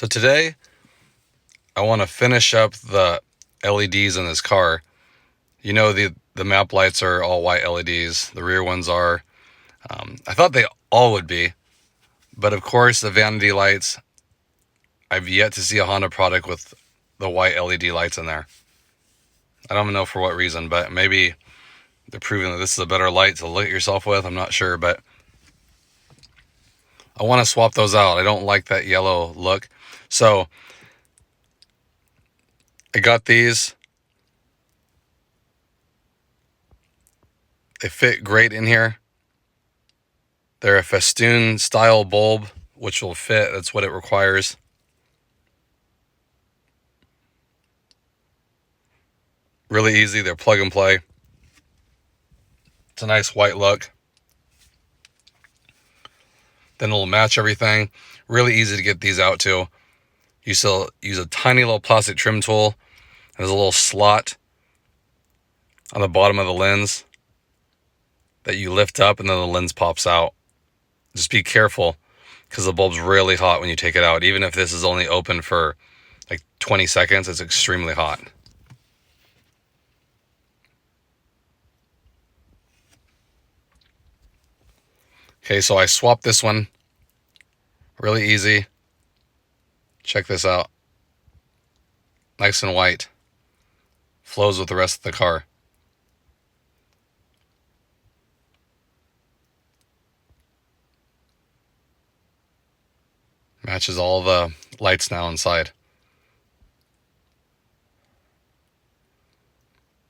So today, I want to finish up the LEDs in this car. You know, the map lights are all white LEDs. The rear ones are. I thought they all would be. But of course, the vanity lights, I've yet to see a Honda product with the white LED lights in there. I don't know for what reason, but maybe they're proving that this is a better light to light yourself with. I'm not sure, but I want to swap those out. I don't like that yellow look. So I got these. They fit great in here. They're a festoon style bulb, which will fit. That's what it requires. Really easy. They're plug and play. It's a nice white look. Then it'll match everything. Really easy to get these out too. You still use a tiny little plastic trim tool. There's a little slot on the bottom of the lens that you lift up and then the lens pops out. Just be careful because the bulb's really hot when you take it out. Even if this is only open for like 20 seconds, it's extremely hot. Okay, so I swapped this one. Really easy. Check this out. Nice and white. Flows with the rest of the car. Matches all the lights now inside.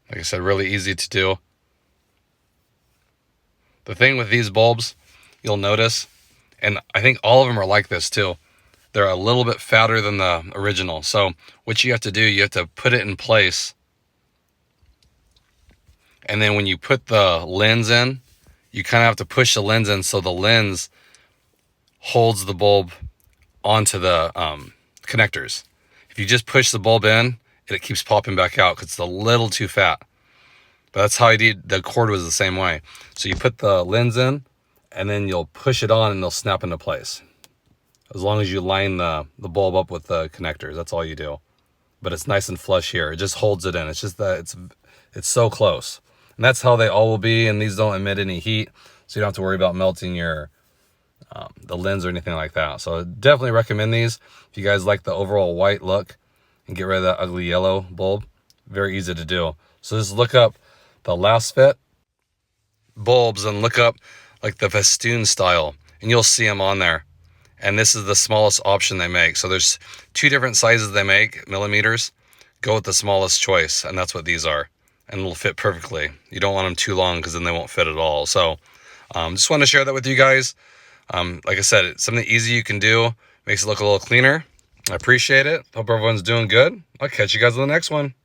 Like I said, really easy to do. The thing with these bulbs, you'll notice, and I think all of them are like this too, they're a little bit fatter than the original. So what you have to do, you have to put it in place. And then when you put the lens in, you kind of have to push the lens in so the lens holds the bulb onto the connectors. If you just push the bulb in, it keeps popping back out because it's a little too fat. But that's how I did. The cord was the same way. So you put the lens in, and then you'll push it on, and they'll snap into place. As long as you line the bulb up with the connectors, that's all you do. But it's nice and flush here. It just holds it in. It's just that it's so close. And that's how they all will be, and these don't emit any heat, so you don't have to worry about melting your the lens or anything like that. So I definitely recommend these if you guys like the overall white look and get rid of that ugly yellow bulb. Very easy to do. So just look up the last fit bulbs and look up like the festoon style, and you'll see them on there. And this is the smallest option they make. So there's two different sizes they make, millimeters. Go with the smallest choice, and that's what these are. And it'll fit perfectly. You don't want them too long because then they won't fit at all. So just want to share that with you guys. Like I said, it's something easy you can do. Makes it look a little cleaner. I appreciate it. Hope everyone's doing good. I'll catch you guys on the next one.